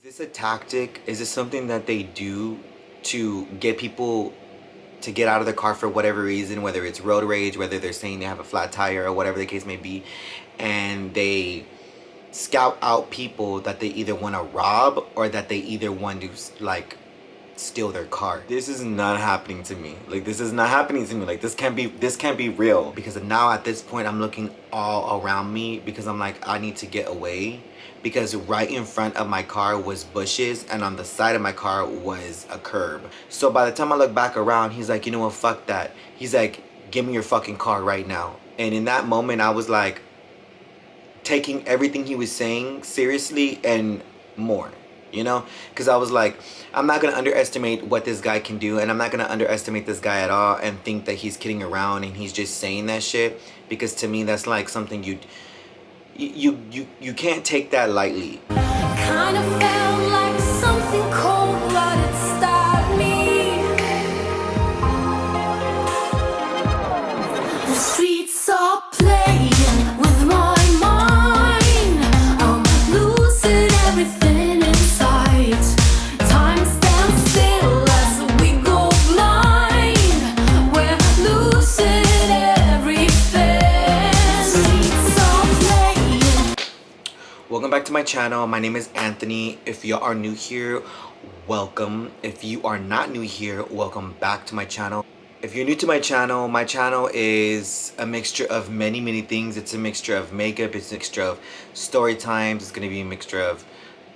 this a tactic? Is this something that they do to get people to get out of the car for whatever reason, whether it's road rage, whether they're saying they have a flat tire or whatever the case may be, and they scout out people that they either want to rob or that they either want to like steal their car. This is not happening to me. Like, this is not happening to me. Like, this can't be real. Because now at this point I'm looking all around me because I'm like, I need to get away, because right in front of my car was bushes and on the side of my car was a curb. So by the time I look back around, he's like, you know what, fuck that. He's like, give me your fucking car right now. And in that moment I was like taking everything he was saying seriously and more, you know, because I was like, I'm not gonna underestimate what this guy can do, and I'm not gonna underestimate this guy at all and think that he's kidding around and he's just saying that shit, because to me that's like something you can't take that lightly. Kind of felt like something cold-blooded stabbed me. The streets are playing with my mind. I'm losing everything in sight. Time stands still as we go blind. We're losing everything. Streets are playing. Welcome back to my channel. My name is Anthony. If you are new here, welcome. If you are not new here, welcome back to my channel. If you're new to my channel is a mixture of many things. It's a mixture of makeup, it's a mixture of story times, it's gonna be a mixture of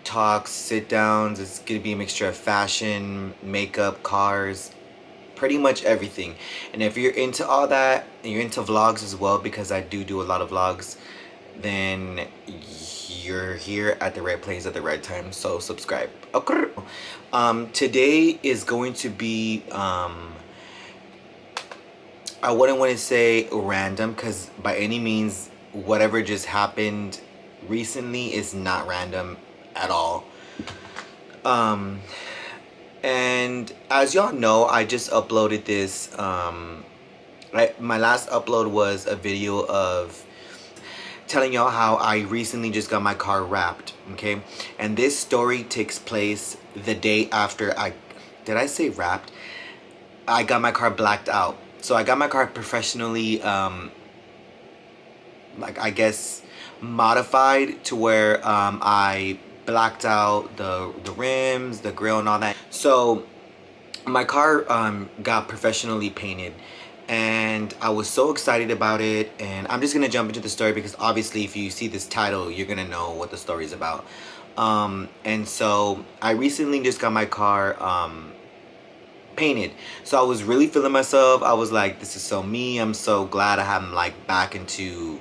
talks, sit downs, it's gonna be a mixture of fashion, makeup, cars, pretty much everything. And if you're into all that and you're into vlogs as well, because I do a lot of vlogs, then you're here at the right place at the right time, so subscribe. Okay. Today is going to be I wouldn't want to say random, because by any means whatever just happened recently is not random at all. And as y'all know, I just uploaded this my last upload was a video of telling y'all how I recently just got my car wrapped, okay? And this story takes place the day after did I say wrapped? I got my car blacked out. So I got my car professionally, like, I guess, modified to where I blacked out the rims, the grill, and all that. So my car got professionally painted, and I was so excited about it. And I'm just gonna jump into the story because obviously if you see this title, you're gonna know what the story is about. And so I recently just got my car painted, so I was really feeling myself. I was like, this is so me. I'm so glad I'm like back into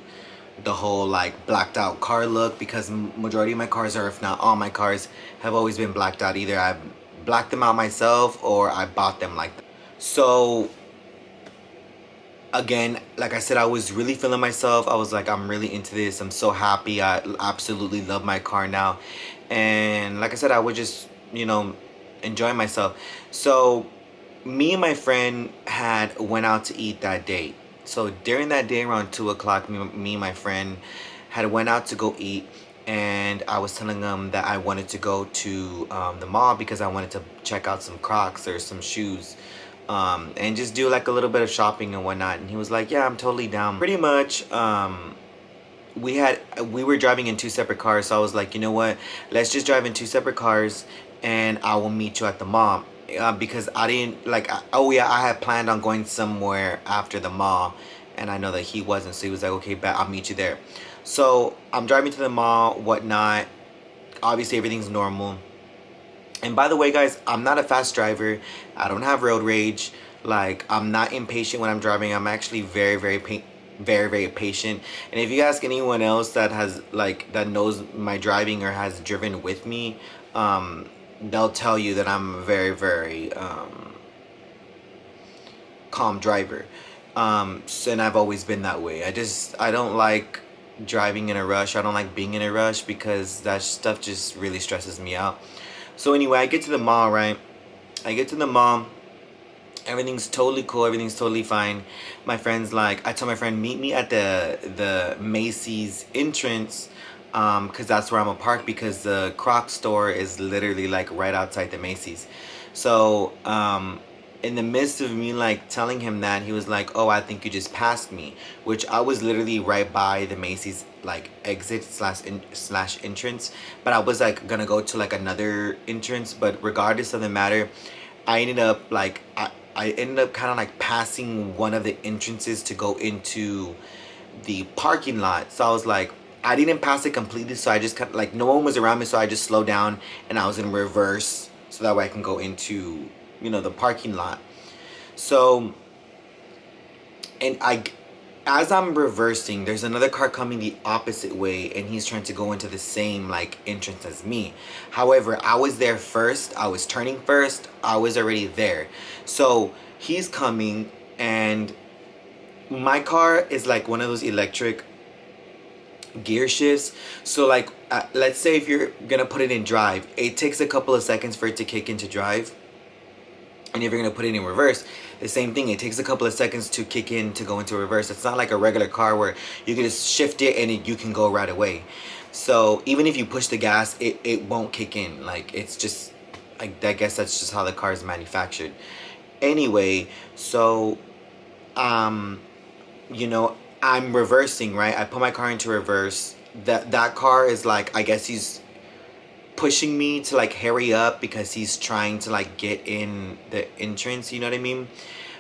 the whole like blacked out car look, because majority of my cars, or if not all my cars, have always been blacked out. Either I blacked them out myself or I bought them like that. So again, like I said, I was really feeling myself. I was like, I'm really into this. I'm so happy. I absolutely love my car now. And like I said, I was just, you know, enjoying myself. So me and my friend had went out to eat that day. So during that day around 2 o'clock, me and my friend had went out to go eat, and I was telling him that I wanted to go to the mall because I wanted to check out some Crocs or some shoes, and just do like a little bit of shopping and whatnot. And he was like, yeah, I'm totally down. Pretty much we were driving in 2 separate cars, so I was like, you know what, let's just drive in 2 separate cars and I will meet you at the mall. Because I didn't like, oh yeah, I had planned on going somewhere after the mall, and I know that he wasn't, so he was like, okay, bet, I'll meet you there. So I'm driving to the mall, whatnot. Obviously everything's normal. And by the way, guys, I'm not a fast driver. I don't have road rage. Like, I'm not impatient when I'm driving. I'm actually very patient. And if you ask anyone else that has like, that knows my driving or has driven with me, they'll tell you that I'm a very calm driver. And I've always been that way. I don't like driving in a rush. I don't like being in a rush, because that stuff just really stresses me out. So anyway, I get to the mall, right? I get to the mall. Everything's totally cool. Everything's totally fine. My friend's like, I told my friend, meet me at the Macy's entrance because that's where I'm gonna park, because the Croc store is literally like right outside the Macy's. So in the midst of me like telling him that, he was like, "Oh, I think you just passed me," which I was literally right by the Macy's like exit slash entrance, but I was like gonna go to like another entrance. But regardless of the matter, I ended up like I ended up kind of like passing one of the entrances to go into the parking lot. So I was like, I didn't pass it completely, so I just kind of like, no one was around me, so I just slowed down and I was in reverse so that way I can go into, the parking lot. So, and as I'm reversing, there's another car coming the opposite way, and he's trying to go into the same like entrance as me. However, I was there first, I was turning first, I was already there. So he's coming, and my car is like one of those electric gear shifts. So like let's say if you're gonna put it in drive, it takes a couple of seconds for it to kick into drive. And if you're gonna put it in reverse, the same thing, it takes a couple of seconds to kick in to go into reverse. It's not like a regular car where you can just shift it and you can go right away. So even if you push the gas, it won't kick in. Like, it's just, I guess that's just how the car is manufactured. Anyway, so um you know, I'm reversing, right? I put my car into reverse. That car is like, I guess he's pushing me to like hurry up because he's trying to like get in the entrance, you know what I mean?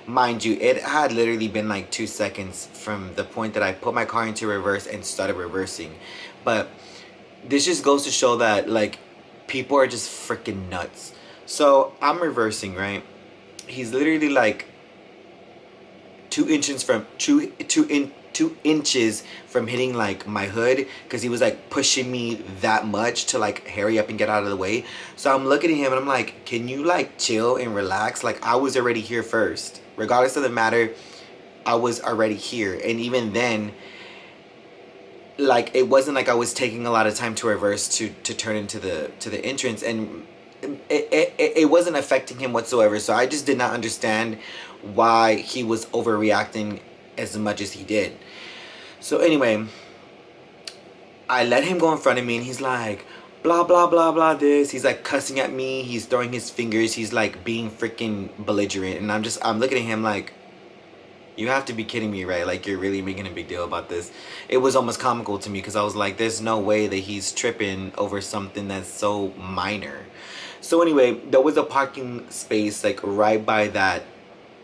Mind you, it had literally been like 2 seconds from the point that I put my car into reverse and started reversing. But this just goes to show that like people are just freaking nuts. So I'm reversing, right? He's literally like 2 inches from 2 inches from hitting like my hood, because he was like pushing me that much to like hurry up and get out of the way. So I'm looking at him and I'm like, can you like chill and relax? Like, I was already here first, regardless of the matter. I was already here, and even then, like, it wasn't like I was taking a lot of time to reverse to turn into the entrance, and it wasn't affecting him whatsoever. So I just did not understand why he was overreacting as much as he did. So anyway, I let him go in front of me, and he's like, blah blah blah blah this. He's like cussing at me. He's throwing his fingers. He's like being freaking belligerent, and I'm looking at him like, you have to be kidding me, right? Like, you're really making a big deal about this. It was almost comical to me, because I was like, there's no way that he's tripping over something that's so minor. So anyway, there was a parking space like right by that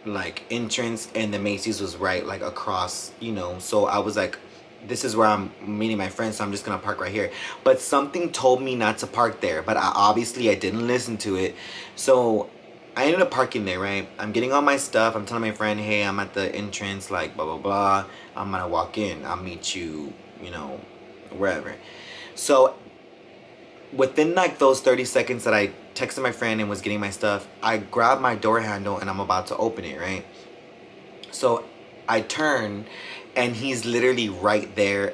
like entrance, and the Macy's was right like across, so I was like, this is where I'm meeting my friends, so I'm just gonna park right here. But something told me not to park there, but I didn't listen to it. So I ended up parking there, right? I'm getting all my stuff. I'm telling my friend, hey, I'm at the entrance, like, blah, blah, blah. I'm gonna walk in. I'll meet you, wherever. So within like those 30 seconds that I texted my friend and was getting my stuff, I grabbed my door handle and I'm about to open it, right? So I turn, and he's literally right there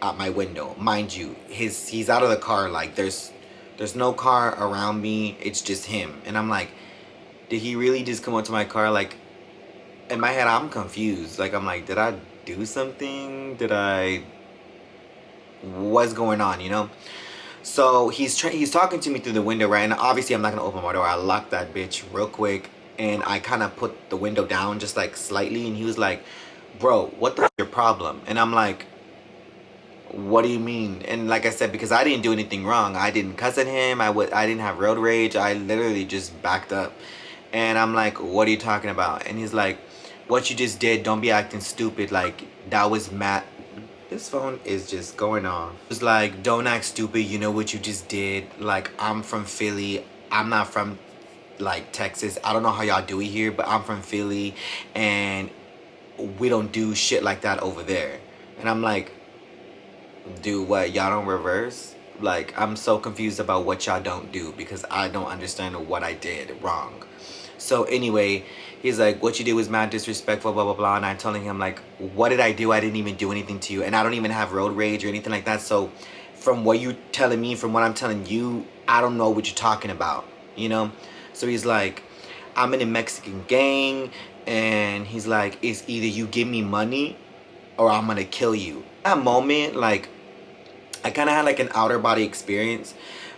at my window. Mind you, he's out of the car. Like, there's no car around me. It's just him. And I'm like, did he really just come up to my car? Like, in my head, I'm confused. Like, I'm like, did I do something? What's going on? So he's talking to me through the window, right? And obviously, I'm not gonna open my door. I locked that bitch real quick, and I kind of put the window down just like slightly. And he was like, "Bro, what the f- your problem?" And I'm like, what do you mean? And like I said, because I didn't do anything wrong, I didn't cuss at him, I didn't have road rage, I literally just backed up. And I'm like, what are you talking about? And he's like, what you just did, don't be acting stupid, like, that was mad. This phone is just going off. It's like, don't act stupid, you know what you just did. Like, I'm from Philly, I'm not from like Texas. I don't know how y'all do it here, but I'm from Philly, and we don't do shit like that over there. And I'm like, do what? Y'all don't reverse? Like, I'm so confused about what y'all don't do, because I don't understand what I did wrong. So anyway, he's like, what you did was mad disrespectful, blah blah blah. And I'm telling him like, what did I do? I didn't even do anything to you, and I don't even have road rage or anything like that. So from what you telling me, from what I'm telling you, I don't know what you're talking about. So he's like, I'm in a Mexican gang, and he's like, it's either you give me money or I'm gonna kill you. That moment, like, I kind of had like an outer body experience,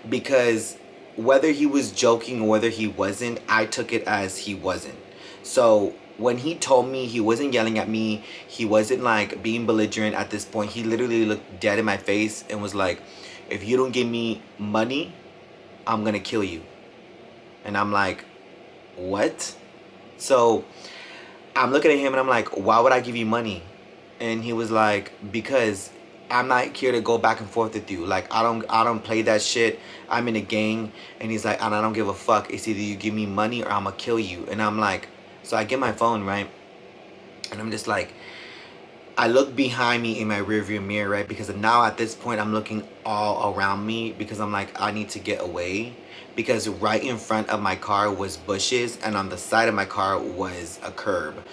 because whether he was joking or whether he wasn't, I took it as he wasn't. So when he told me, he wasn't yelling at me, he wasn't like being belligerent at this point. He literally looked dead in my face and was like, if you don't give me money, I'm gonna kill you. And I'm like, what? So I'm looking at him and I'm like, why would I give you money? And he was like, because I'm not here to go back and forth with you. Like, I don't play that shit. I'm in a gang. And he's like, and I don't give a fuck. It's either you give me money or I'm gonna kill you. And I'm like, so I get my phone, right? And I'm just like, I look behind me in my rearview mirror, right? Because now at this point I'm looking all around me, because I'm like, I need to get away. Because right in front of my car was bushes, and on the side of my car was a curb,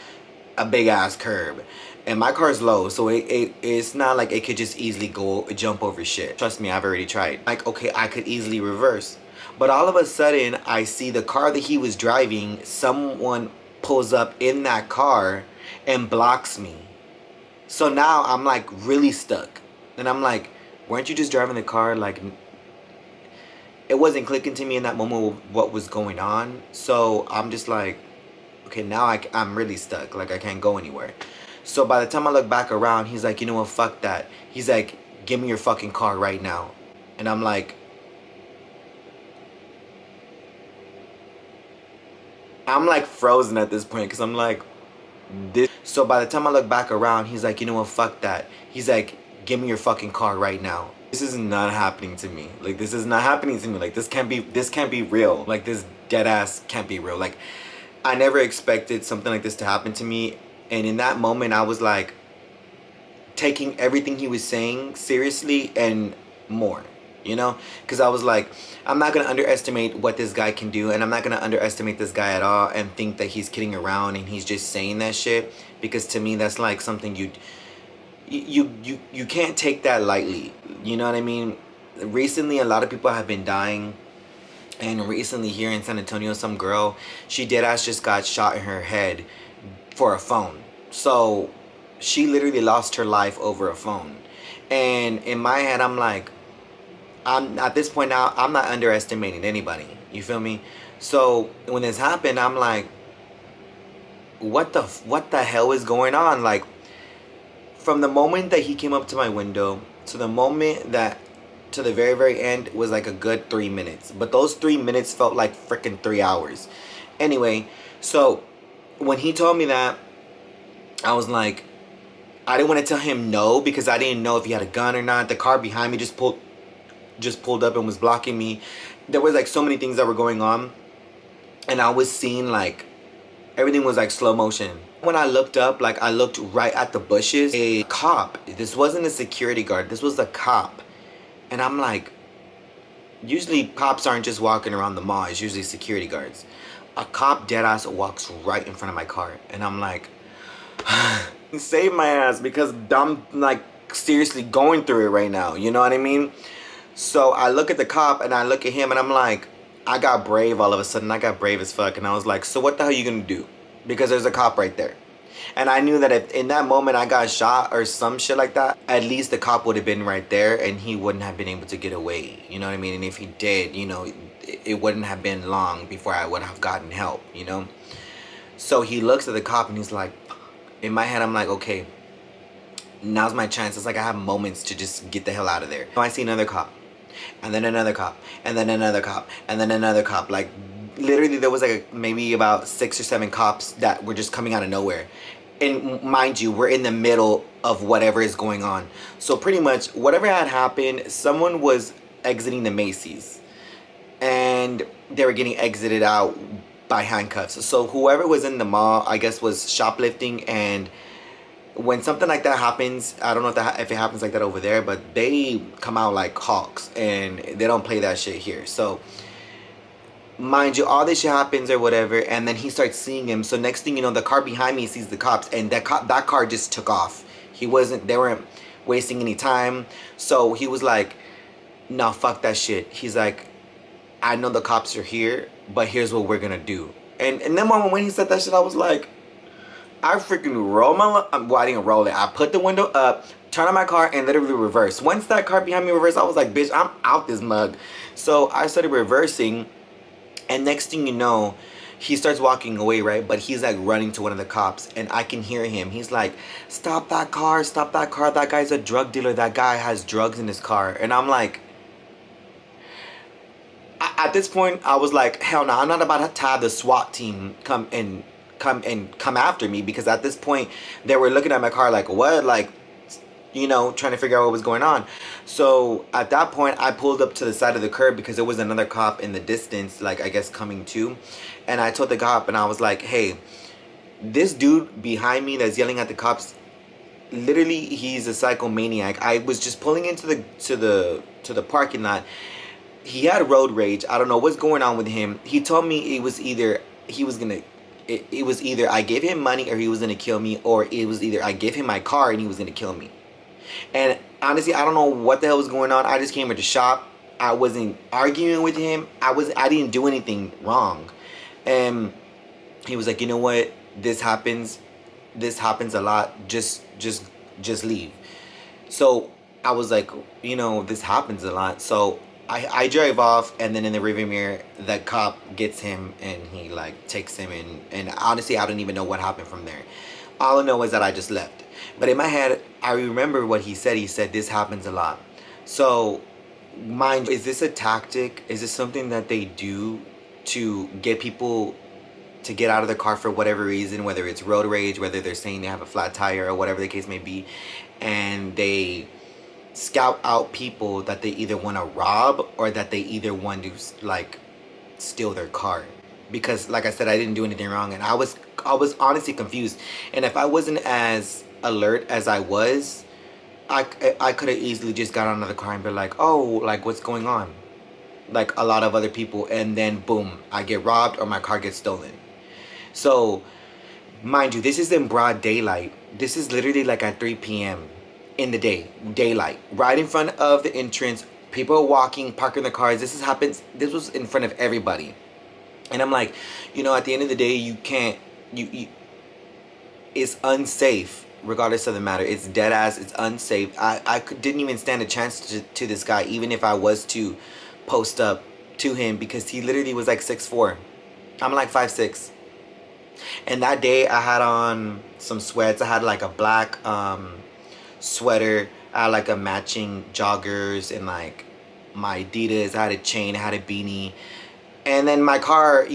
a big ass curb. And my car's low, so it's not like it could just easily go jump over shit. Trust me, I've already tried. Like, okay, I could easily reverse. But all of a sudden, I see the car that he was driving, someone pulls up in that car and blocks me. So now I'm like really stuck. And I'm like, weren't you just driving the car? Like, it wasn't clicking to me in that moment what was going on. So I'm just like, okay, now I'm really stuck. Like, I can't go anywhere. So by the time I look back around, he's like, you know what, fuck that. He's like, give me your fucking car right now. And I'm like, frozen at this point, because I'm like, this. So by the time I look back around, he's like, you know what, fuck that. He's like, give me your fucking car right now. This is not happening to me. Like, this is not happening to me. Like, this can't be real. Like, this dead ass can't be real. Like, I never expected something like this to happen to me. And in that moment, I was like, taking everything he was saying seriously and more, you know? Because I was like, I'm not going to underestimate what this guy can do, and I'm not going to underestimate this guy at all and think that he's kidding around and he's just saying that shit, because to me that's like something you can't take that lightly, you know what I mean? Recently a lot of people have been dying, and recently here in San Antonio, some girl, she deadass just got shot in her head for a phone. So she literally lost her life over a phone. And in my head, I'm like, I'm at this point now, I'm not underestimating anybody. You feel me? So when this happened, I'm like, what the hell is going on? Like, from the moment that he came up to my window to the moment that to the very end was like a good 3 minutes. But those 3 minutes felt like freaking 3 hours. Anyway, so when he told me that, I was like, I didn't want to tell him no, because I didn't know if he had a gun or not. The car behind me just pulled up and was blocking me. There was like so many things that were going on, and I was seeing like everything was like slow motion. When I looked up, like I looked right at the bushes, a cop. This wasn't a security guard. This was a cop. And I'm like, usually cops aren't just walking around the mall. It's usually security guards. A cop deadass walks right in front of my car, and I'm like, save my ass, because I'm like seriously going through it right now, you know what I mean? So I look at the cop and I look at him, and I'm like, I got brave all of a sudden. I got brave as fuck, and I was like, so what the hell are you gonna do? Because there's a cop right there. And I knew that if in that moment I got shot or some shit like that, at least the cop would have been right there and he wouldn't have been able to get away, you know what I mean? And if he did, you know, it wouldn't have been long before I would have gotten help, you know? So he looks at the cop and he's like, in my head I'm like, okay, now's my chance. It's like I have moments to just get the hell out of there. So I see another cop, and then another cop, and then another cop, and then another cop. Like, literally there was like maybe about 6 or 7 cops that were just coming out of nowhere. And mind you, we're in the middle of whatever is going on. So pretty much whatever had happened, someone was exiting the Macy's, and they were getting exited out by handcuffs. So whoever was in the mall, I guess, was shoplifting. And when something like that happens, I don't know if it happens like that over there, but they come out like hawks, and they don't play that shit here. So mind you, all this shit happens or whatever, and then he starts seeing him. So next thing you know, the car behind me sees the cops, and that car just took off. They weren't wasting any time. So he was like, no, fuck that shit. He's like, I know the cops are here, but here's what we're gonna do. And in that moment when he said that shit, I was like, I freaking roll well, I didn't roll it. I put the window up, turn on my car, and literally reverse. Once that car behind me reversed, I was like, bitch, I'm out this mug. So I started reversing, and next thing you know, he starts walking away, right? But he's like running to one of the cops, and I can hear him. He's like, stop that car, stop that car. That guy's a drug dealer. That guy has drugs in his car. And I'm like, at this point, I was like, hell no, I'm not about to have the SWAT team come after me, because at this point they were looking at my car like, what, like, trying to figure out what was going on. So at that point, I pulled up to the side of the curb because there was another cop in the distance, like I guess coming too. And I told the cop, and I was like, hey, this dude behind me that's yelling at the cops, literally, he's a psychomaniac. I was just pulling into the parking lot. He had road rage. I don't know what's going on with him. He told me it was either I gave him money or he was gonna kill me, or it was either I gave him my car and he was gonna kill me. And honestly, I don't know what the hell was going on. I just came here to shop. I wasn't arguing with him. I didn't do anything wrong. And he was like, you know what? This happens. This happens a lot. Just leave. So I was like, this happens a lot. So I drive off, and then in the rearview mirror, the cop gets him, and he like takes him in. And honestly, I don't even know what happened from there. All I know is that I just left. But in my head, I remember what he said. He said, this happens a lot. So, mind you, is this a tactic? Is this something that they do to get people to get out of the car for whatever reason, whether it's road rage, whether they're saying they have a flat tire, or whatever the case may be, and they scout out people that they either want to rob or that they either want to like steal their car? Because like I said, I didn't do anything wrong, and I was honestly confused. And if I wasn't as alert as I was, I could have easily just got out of the car and been like, oh, like, what's going on, like a lot of other people, and then boom, I get robbed or my car gets stolen. So mind you, this is in broad daylight. This is literally like at 3 p.m. in the daylight, right in front of the entrance. People are walking, parking their cars. This was in front of everybody. And I'm like, at the end of the day, you can't, it's unsafe, regardless of the matter. It's dead ass, it's unsafe. Didn't even stand a chance to this guy, even if I was to post up to him, because he literally was like 6'4". I'm like 5'6". And that day I had on some sweats. I had like a black sweater. I had like a matching joggers and like my Adidas. I had a chain, I had a beanie. And then my car,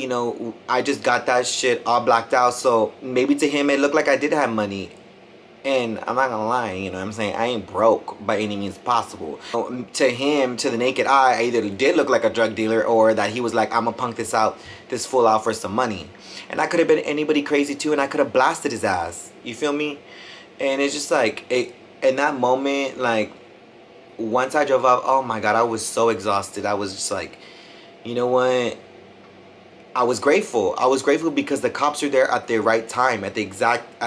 I just got that shit all blacked out. So maybe to him it looked like I did have money. And I'm not gonna lie, what I'm saying, I ain't broke by any means possible. To him, to the naked eye, I either did look like a drug dealer, or that he was like, I'm gonna punk this fool out for some money. And I could have been anybody crazy too, and I could have blasted his ass. You feel me? And it's just like, in that moment, like, once I drove up, oh my God, I was so exhausted. I was just like, you know what? I was grateful. I was grateful because the cops were there at the right time, at the exact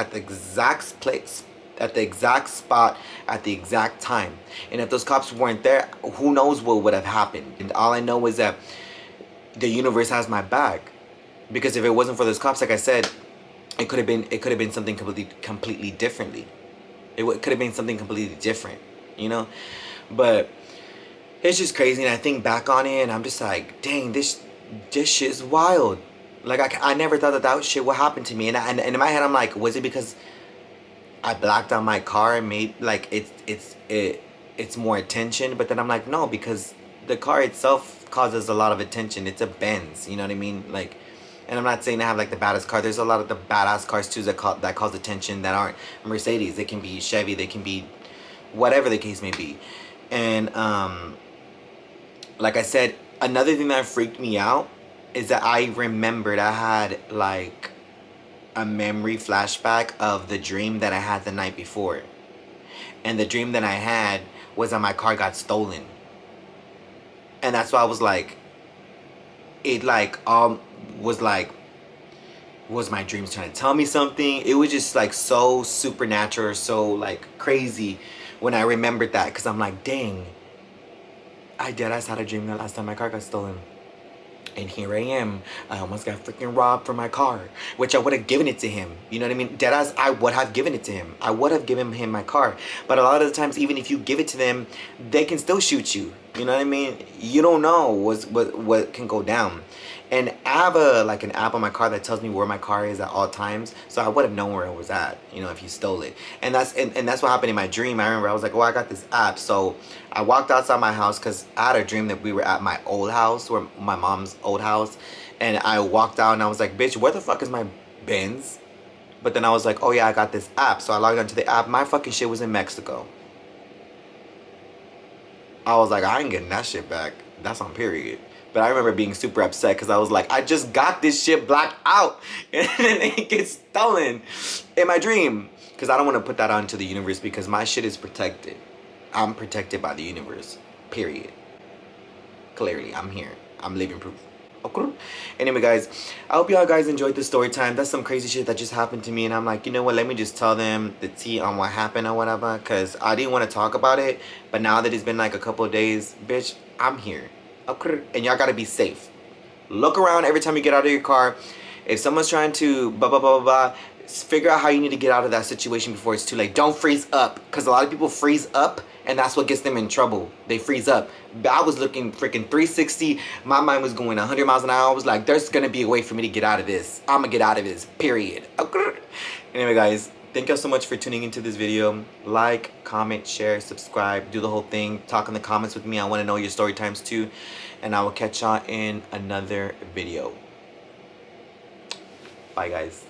place, at the exact spot, at the exact time. And if those cops weren't there, who knows what would have happened. And all I know is that the universe has my back. Because if it wasn't for those cops, like I said, it could have been something completely differently. It could have been something completely different, But it's just crazy, and I think back on it, and I'm just like, dang, this shit is wild. Like, I never thought that shit would happen to me. And in my head, I'm like, was it because I blacked out my car and made, like, it's more attention? But then I'm like, no, because the car itself causes a lot of attention. It's a Benz, you know what I mean? Like, and I'm not saying I have like the baddest car. There's a lot of the badass cars too that cause attention that aren't Mercedes. They can be Chevy. They can be whatever the case may be. And like I said, another thing that freaked me out is that I remembered I had like a memory flashback of the dream that I had the night before. And the dream that I had was that my car got stolen. And that's why I was like, it like was my dreams trying to tell me something? It was just like so supernatural, so like crazy when I remembered that, because I'm like, dang, I deadass had a dream that last time my car got stolen. And here I am. I almost got freaking robbed for my car, which I would have given it to him. You know what I mean? Deadass, I would have given it to him. I would have given him my car. But a lot of the times, even if you give it to them, they can still shoot you. You know what I mean? You don't know what can go down. And I have an app on my car that tells me where my car is at all times, so I would have known where it was at, you know, if you stole it. And that's what happened in my dream. I remember I was like, oh, I got this app. So I walked outside my house because I had a dream that we were at my old house, or my mom's old house, and I walked out and I was like, bitch, where the fuck is my Benz? But then I was like, oh yeah, I got this app. So I logged onto the app. My fucking shit was in Mexico. I was like, I ain't getting that shit back. That's on period. But I remember being super upset because I was like, I just got this shit blacked out and then it gets stolen in my dream. Because I don't want to put that out into the universe because my shit is protected. I'm protected by the universe. Period. Clearly, I'm here. I'm living proof. Okay. Anyway, guys, I hope y'all guys enjoyed this story time. That's some crazy shit that just happened to me, and I'm like, you know what? Let me just tell them the tea on what happened or whatever, because I didn't want to talk about it. But now that it's been like a couple of days, bitch, I'm here. Okay. And y'all gotta be safe. Look around every time you get out of your car. If someone's trying to blah blah blah blah blah, figure out how you need to get out of that situation before it's too late. Don't freeze up, because a lot of people freeze up and that's what gets them in trouble. They freeze up. I was looking freaking 360. My mind was going 100 miles an hour. I was like, there's gonna be a way for me to get out of this. I'm gonna get out of this, period. Anyway, guys, thank y'all so much for tuning into this video. Like, comment, share, subscribe, do the whole thing. Talk in the comments with me. I want to know your story times too. And I will catch y'all in another video. Bye, guys.